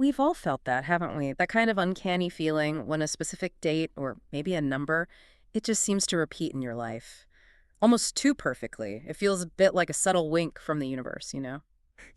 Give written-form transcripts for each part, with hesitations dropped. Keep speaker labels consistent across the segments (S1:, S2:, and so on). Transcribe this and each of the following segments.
S1: We've all felt that, haven't we? That kind of uncanny feeling when a specific date, or maybe a number, it just seems to repeat in your life. Almost too perfectly. It feels a bit like a subtle wink from the universe?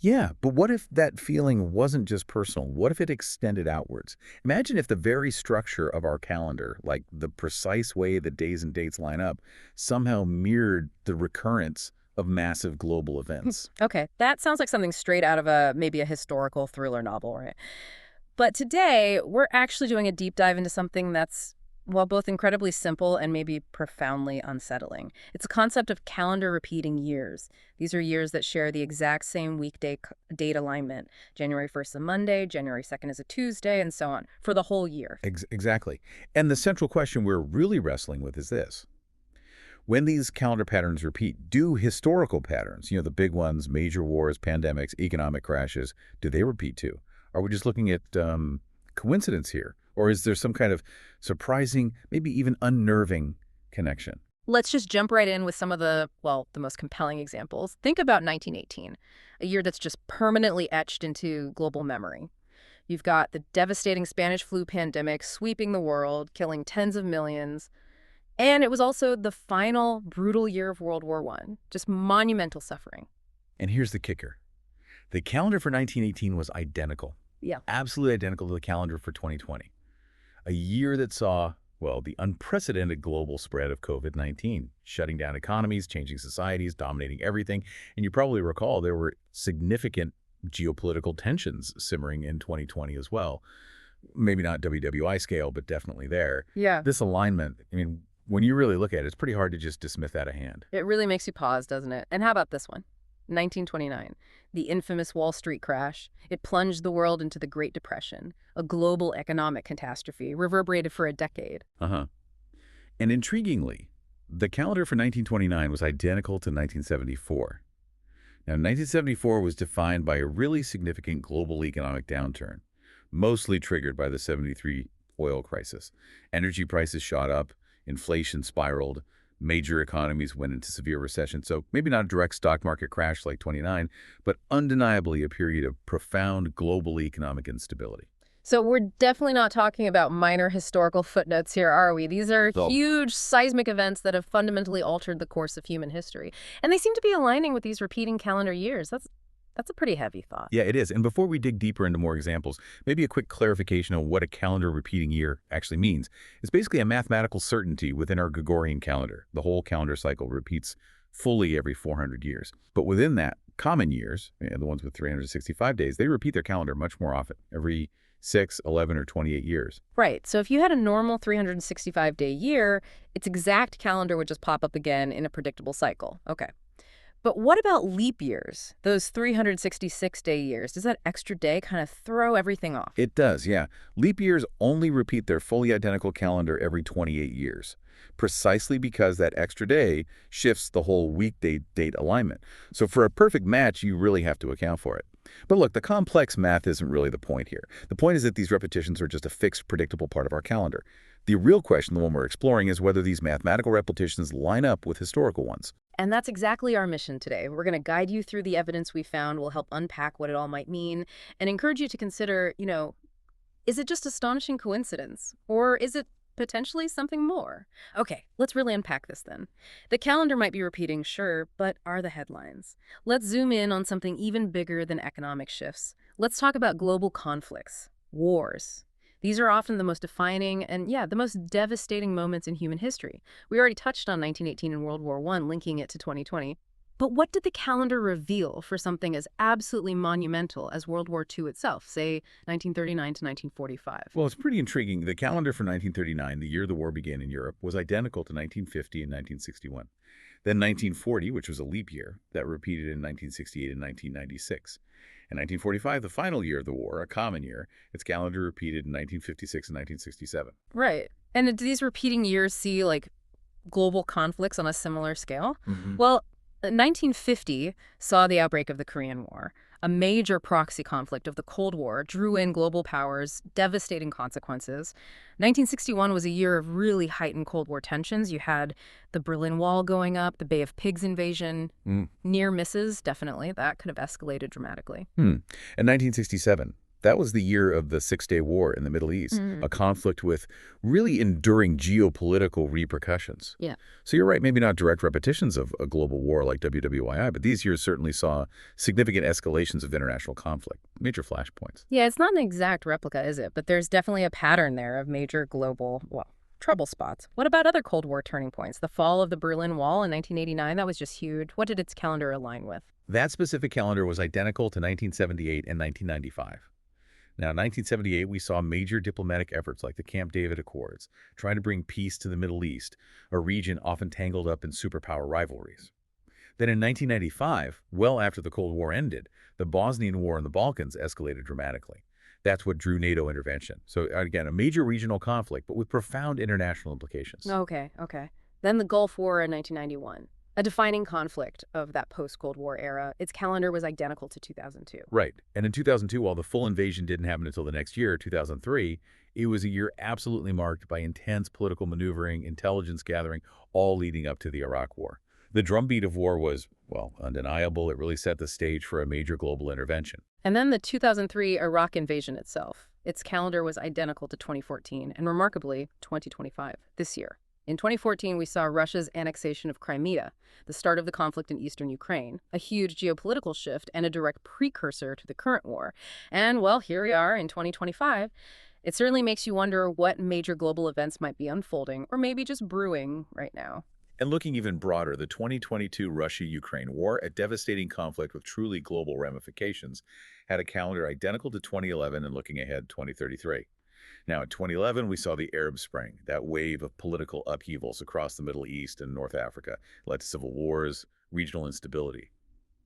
S2: Yeah, but what if that feeling wasn't just personal? What if it extended outwards? Imagine if the very structure of our calendar, like the precise way the days and dates line up, somehow mirrored the recurrence of massive global events.
S1: Okay, that sounds like something straight out of maybe a historical thriller novel, right? But today, we're actually doing a deep dive into something that's, well, both incredibly simple and maybe profoundly unsettling. It's a concept of calendar repeating years. These are years that share the exact same weekday date alignment. January 1st is a Monday, January 2nd is a Tuesday, and so on, for the whole year.
S2: Exactly. And the central question we're really wrestling with is this. When these calendar patterns repeat, do historical patterns, the big ones, major wars, pandemics, economic crashes, do they repeat too? Are we just looking at coincidence here? Or is there some kind of surprising, maybe even unnerving connection?
S1: Let's just jump right in with some of the, well, the most compelling examples. Think about 1918, a year that's just permanently etched into global memory. You've got the devastating Spanish flu pandemic sweeping the world, killing tens of millions. And it was also the final brutal year of World War I, just monumental suffering.
S2: And here's the kicker. The calendar for 1918 was identical.
S1: Yeah.
S2: Absolutely identical to the calendar for 2020. A year that saw, well, the unprecedented global spread of COVID-19, shutting down economies, changing societies, dominating everything. And you probably recall there were significant geopolitical tensions simmering in 2020 as well. Maybe not WWI scale, but definitely there.
S1: Yeah.
S2: This alignment, when you really look at it, it's pretty hard to just dismiss that a hand.
S1: It really makes you pause, doesn't it? And how about this one? 1929, the infamous Wall Street crash. It plunged the world into the Great Depression, a global economic catastrophe, reverberated for a decade.
S2: And intriguingly, the calendar for 1929 was identical to 1974. Now, 1974 was defined by a really significant global economic downturn, mostly triggered by the '73 oil crisis. Energy prices shot up, inflation spiraled, major economies went into severe recession. So maybe not a direct stock market crash like '29, but undeniably a period of profound global economic instability.
S1: So we're definitely not talking about minor historical footnotes here, are we? These are huge seismic events that have fundamentally altered the course of human history. And they seem to be aligning with these repeating calendar years. That's a pretty heavy thought.
S2: Yeah, it is. And before we dig deeper into more examples, maybe a quick clarification on what a calendar repeating year actually means. It's basically a mathematical certainty within our Gregorian calendar. The whole calendar cycle repeats fully every 400 years. But within that, common years, the ones with 365 days, they repeat their calendar much more often, every 6, 11, or 28 years.
S1: Right. So if you had a normal 365-day year, its exact calendar would just pop up again in a predictable cycle. Okay. But what about leap years, those 366-day years? Does that extra day kind of throw everything off?
S2: It does, yeah. Leap years only repeat their fully identical calendar every 28 years, precisely because that extra day shifts the whole weekday date alignment. So for a perfect match, you really have to account for it. But look, the complex math isn't really the point here. The point is that these repetitions are just a fixed, predictable part of our calendar. The real question, the one we're exploring, is whether these mathematical repetitions line up with historical ones.
S1: And that's exactly our mission today. We're going to guide you through the evidence we found. We'll help unpack what it all might mean and encourage you to consider, is it just astonishing coincidence? Or is it potentially something more? Okay, let's really unpack this then. The calendar might be repeating, sure, but are the headlines? Let's zoom in on something even bigger than economic shifts. Let's talk about global conflicts, wars. These are often the most defining and, the most devastating moments in human history. We already touched on 1918 and World War I, linking it to 2020. But what did the calendar reveal for something as absolutely monumental as World War II itself, say 1939 to 1945?
S2: Well, it's pretty intriguing. The calendar for 1939, the year the war began in Europe, was identical to 1950 and 1961. Then 1940, which was a leap year, that repeated in 1968 and 1996. In 1945, the final year of the war, a common year, its calendar repeated in 1956 and 1967.
S1: Right. And do these repeating years see, global conflicts on a similar scale?
S2: Mm-hmm.
S1: Well, 1950 saw the outbreak of the Korean War. A major proxy conflict of the Cold War drew in global powers, devastating consequences. 1961 was a year of really heightened Cold War tensions. You had the Berlin Wall going up, the Bay of Pigs invasion, near misses, definitely. That could have escalated dramatically.
S2: In 1967, That was the year of the Six-Day War in the Middle East,
S1: Mm.
S2: a conflict with really enduring geopolitical repercussions.
S1: Yeah.
S2: So you're right, maybe not direct repetitions of a global war like WWII, but these years certainly saw significant escalations of international conflict, major flashpoints.
S1: Yeah, it's not an exact replica, is it? But there's definitely a pattern there of major global, well, trouble spots. What about other Cold War turning points? The fall of the Berlin Wall in 1989, that was just huge. What did its calendar align with?
S2: That specific calendar was identical to 1978 and 1995. Now, in 1978, we saw major diplomatic efforts like the Camp David Accords, trying to bring peace to the Middle East, a region often tangled up in superpower rivalries. Then in 1995, well after the Cold War ended, the Bosnian War in the Balkans escalated dramatically. That's what drew NATO intervention. So again, a major regional conflict, but with profound international implications.
S1: Okay, okay. Then the Gulf War in 1991, a defining conflict of that post-Cold War era. Its calendar was identical to 2002.
S2: Right. And in 2002, while the full invasion didn't happen until the next year, 2003, it was a year absolutely marked by intense political maneuvering, intelligence gathering, all leading up to the Iraq War. The drumbeat of war was, well, undeniable. It really set the stage for a major global intervention.
S1: And then the 2003 Iraq invasion itself. Its calendar was identical to 2014 and remarkably 2025, this year. In 2014, we saw Russia's annexation of Crimea, the start of the conflict in eastern Ukraine, a huge geopolitical shift and a direct precursor to the current war. And, well, here we are in 2025. It certainly makes you wonder what major global events might be unfolding or maybe just brewing right now.
S2: And looking even broader, the 2022 Russia-Ukraine war, a devastating conflict with truly global ramifications, had a calendar identical to 2011 and looking ahead 2033. Now, in 2011, we saw the Arab Spring, that wave of political upheavals across the Middle East and North Africa, led to civil wars, regional instability,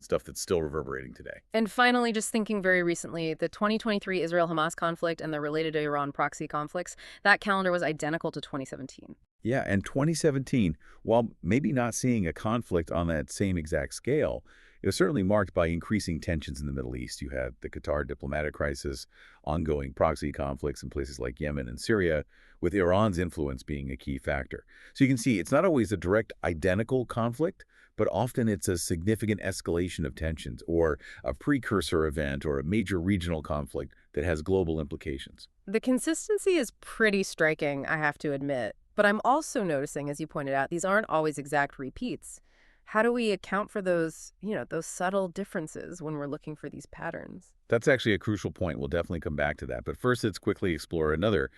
S2: stuff that's still reverberating today.
S1: And finally, just thinking very recently, the 2023 Israel-Hamas conflict and the related Iran proxy conflicts, that calendar was identical to 2017.
S2: Yeah, and 2017, while maybe not seeing a conflict on that same exact scale, it was certainly marked by increasing tensions in the Middle East. You had the Qatar diplomatic crisis, ongoing proxy conflicts in places like Yemen and Syria, with Iran's influence being a key factor. So you can see it's not always a direct identical conflict, but often it's a significant escalation of tensions or a precursor event or a major regional conflict that has global implications.
S1: The consistency is pretty striking, I have to admit. But I'm also noticing, as you pointed out, these aren't always exact repeats. How do we account for those, those subtle differences when we're looking for these patterns?
S2: That's actually a crucial point. We'll definitely come back to that. But first, let's quickly explore another,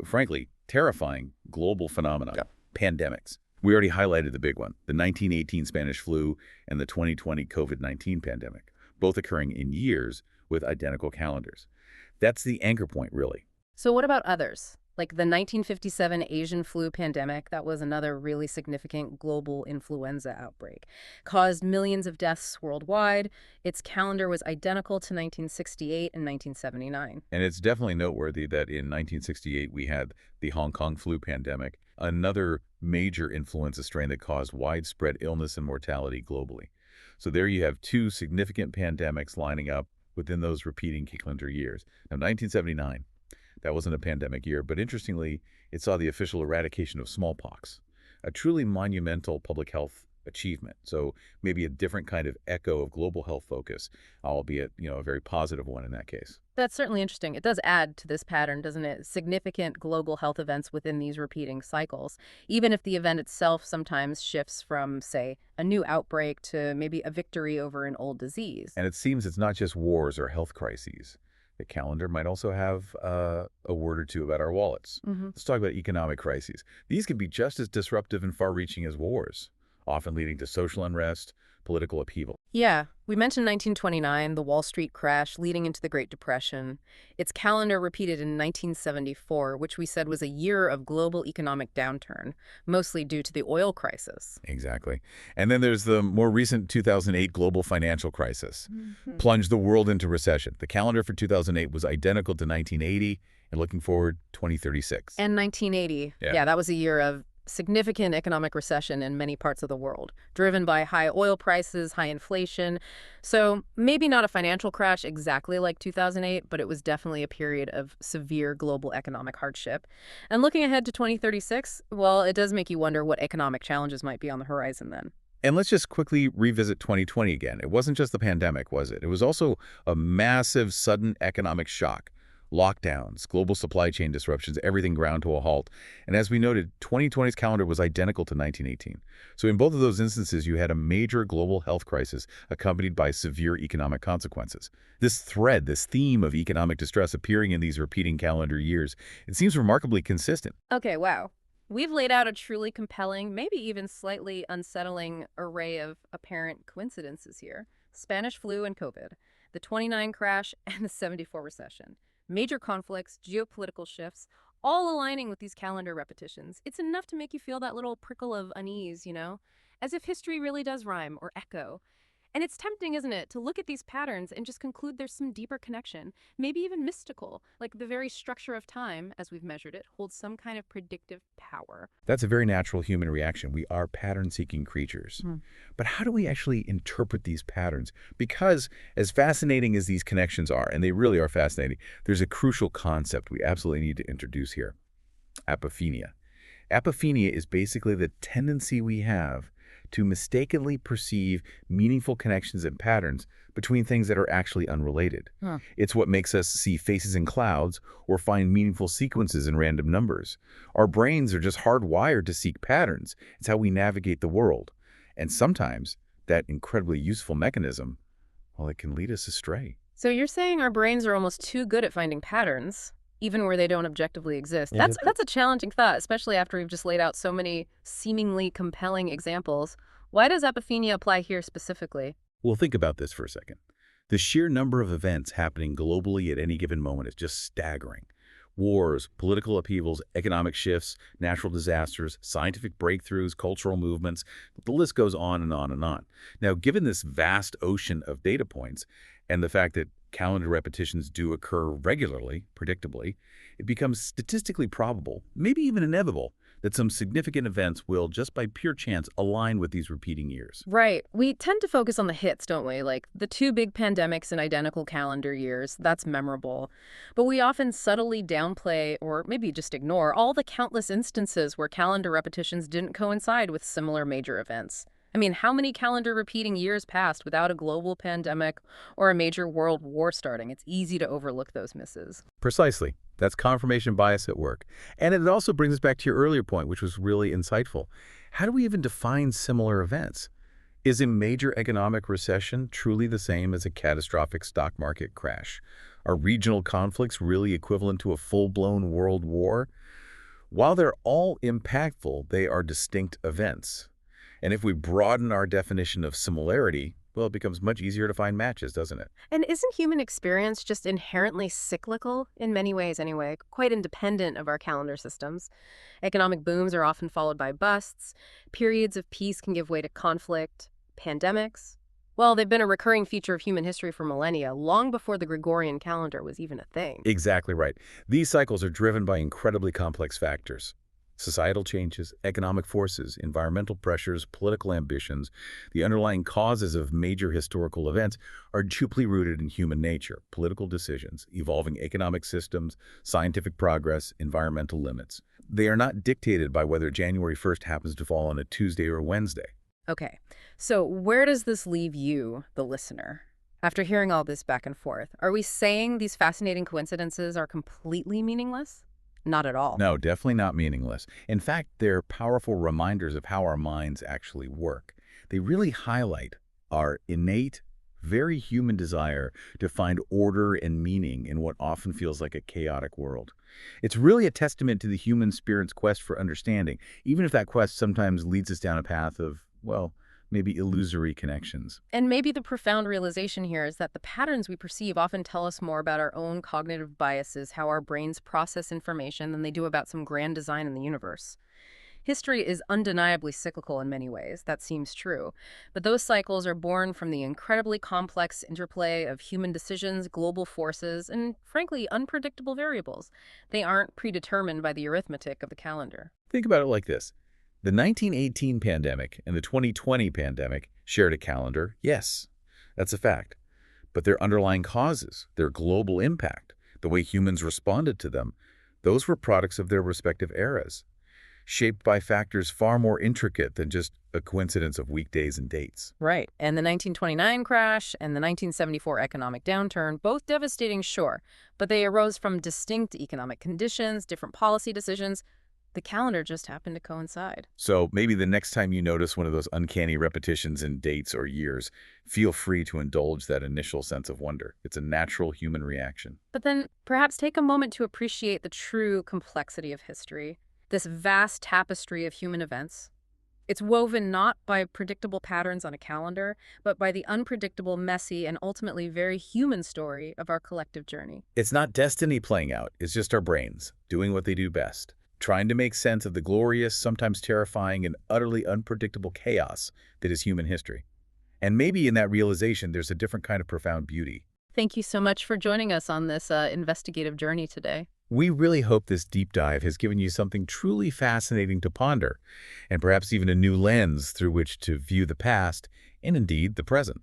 S2: frankly, terrifying global phenomenon, pandemics. We already highlighted the big one, the 1918 Spanish flu and the 2020 COVID-19 pandemic, both occurring in years with identical calendars. That's the anchor point, really.
S1: So what about others? Like the 1957 Asian flu pandemic, that was another really significant global influenza outbreak. Caused millions of deaths worldwide. Its calendar was identical to 1968 and 1979.
S2: And it's definitely noteworthy that in 1968 we had the Hong Kong flu pandemic, another major influenza strain that caused widespread illness and mortality globally. So there you have two significant pandemics lining up within those repeating calendar years. Now, 1979. That wasn't a pandemic year, but interestingly, it saw the official eradication of smallpox, a truly monumental public health achievement. So maybe a different kind of echo of global health focus, albeit, a very positive one in that case.
S1: That's certainly interesting. It does add to this pattern, doesn't it? Significant global health events within these repeating cycles, even if the event itself sometimes shifts from, say, a new outbreak to maybe a victory over an old disease.
S2: And it seems it's not just wars or health crises. The calendar might also have a word or two about our wallets. Let's talk about economic crises. These can be just as disruptive and far-reaching as wars, often leading to social unrest, political upheaval.
S1: Yeah, we mentioned 1929, the Wall Street crash leading into the Great Depression. Its calendar repeated in 1974, which we said was a year of global economic downturn, mostly due to the oil crisis.
S2: Exactly. And then there's the more recent 2008 global financial crisis. Plunged the world into recession. The calendar for 2008 was identical to 1980, and looking forward, 2036.
S1: And 1980, yeah, that was a year of significant economic recession in many parts of the world, driven by high oil prices, high inflation. So maybe not a financial crash exactly like 2008, but it was definitely a period of severe global economic hardship. And looking ahead to 2036, well, it does make you wonder what economic challenges might be on the horizon then.
S2: And let's just quickly revisit 2020 again. It wasn't just the pandemic, was it? It was also a massive, sudden economic shock. Lockdowns, global supply chain disruptions, everything ground to a halt. And as we noted, 2020's calendar was identical to 1918. So in both of those instances, you had a major global health crisis accompanied by severe economic consequences. This thread, this theme of economic distress appearing in these repeating calendar years, it seems remarkably consistent.
S1: Okay, wow. We've laid out a truly compelling, maybe even slightly unsettling array of apparent coincidences here. Spanish flu and COVID, the 29 crash and the 74 recession. Major conflicts, geopolitical shifts, all aligning with these calendar repetitions. It's enough to make you feel that little prickle of unease, as if history really does rhyme or echo. And it's tempting, isn't it, to look at these patterns and just conclude there's some deeper connection, maybe even mystical, like the very structure of time, as we've measured it, holds some kind of predictive power.
S2: That's a very natural human reaction. We are pattern-seeking creatures. But how do we actually interpret these patterns? Because as fascinating as these connections are, and they really are fascinating, there's a crucial concept we absolutely need to introduce here: apophenia. Apophenia is basically the tendency we have to mistakenly perceive meaningful connections and patterns between things that are actually unrelated. It's what makes us see faces in clouds or find meaningful sequences in random numbers. Our brains are just hardwired to seek patterns. It's how we navigate the world. And sometimes that incredibly useful mechanism, well, it can lead us astray.
S1: So you're saying our brains are almost too good at finding patterns, even where they don't objectively exist. That's a challenging thought, especially after we've just laid out so many seemingly compelling examples. Why does apophenia apply here specifically?
S2: Well, think about this for a second. The sheer number of events happening globally at any given moment is just staggering. Wars, political upheavals, economic shifts, natural disasters, scientific breakthroughs, cultural movements, the list goes on and on and on. Now, given this vast ocean of data points and the fact that calendar repetitions do occur regularly, predictably, it becomes statistically probable, maybe even inevitable, that some significant events will, just by pure chance, align with these repeating years.
S1: Right. We tend to focus on the hits, don't we? Like the two big pandemics in identical calendar years. That's memorable. But we often subtly downplay or maybe just ignore all the countless instances where calendar repetitions didn't coincide with similar major events. I mean, how many calendar repeating years passed without a global pandemic or a major world war starting? It's easy to overlook those misses.
S2: Precisely. That's confirmation bias at work. And it also brings us back to your earlier point, which was really insightful. How do we even define similar events? Is a major economic recession truly the same as a catastrophic stock market crash? Are regional conflicts really equivalent to a full-blown world war? While they're all impactful, they are distinct events. And if we broaden our definition of similarity, well, it becomes much easier to find matches, doesn't it?
S1: And isn't human experience just inherently cyclical in many ways anyway, quite independent of our calendar systems? Economic booms are often followed by busts. Periods of peace can give way to conflict. Pandemics, well, they've been a recurring feature of human history for millennia, long before the Gregorian calendar was even a thing.
S2: Exactly right. These cycles are driven by incredibly complex factors. Societal changes, economic forces, environmental pressures, political ambitions, the underlying causes of major historical events are deeply rooted in human nature, political decisions, evolving economic systems, scientific progress, environmental limits. They are not dictated by whether January 1st happens to fall on a Tuesday or Wednesday.
S1: Okay, so where does this leave you, the listener? After hearing all this back and forth, are we saying these fascinating coincidences are completely meaningless? Not at all.
S2: No, definitely not meaningless. In fact, they're powerful reminders of how our minds actually work. They really highlight our innate, very human desire to find order and meaning in what often feels like a chaotic world. It's really a testament to the human spirit's quest for understanding, even if that quest sometimes leads us down a path of, well, maybe illusory connections.
S1: And maybe the profound realization here is that the patterns we perceive often tell us more about our own cognitive biases, how our brains process information, than they do about some grand design in the universe. History is undeniably cyclical in many ways, that seems true. But those cycles are born from the incredibly complex interplay of human decisions, global forces, and frankly, unpredictable variables. They aren't predetermined by the arithmetic of the calendar.
S2: Think about it like this. The 1918 pandemic and the 2020 pandemic shared a calendar, yes, that's a fact. But their underlying causes, their global impact, the way humans responded to them, those were products of their respective eras. shaped by factors far more intricate than just a coincidence of weekdays and dates.
S1: Right. And the 1929 crash and the 1974 economic downturn, both devastating, sure, but they arose from distinct economic conditions, different policy decisions. The calendar just happened to coincide.
S2: So maybe the next time you notice one of those uncanny repetitions in dates or years, feel free to indulge that initial sense of wonder. It's a natural human reaction.
S1: But then perhaps take a moment to appreciate the true complexity of history, this vast tapestry of human events. It's woven not by predictable patterns on a calendar, but by the unpredictable, messy, and ultimately very human story of our collective journey.
S2: It's not destiny playing out, it's just our brains doing what they do best, trying to make sense of the glorious, sometimes terrifying, and utterly unpredictable chaos that is human history. And maybe in that realization, there's a different kind of profound beauty.
S1: Thank you so much for joining us on this investigative journey today.
S2: We really hope this deep dive has given you something truly fascinating to ponder, and perhaps even a new lens through which to view the past and indeed the present.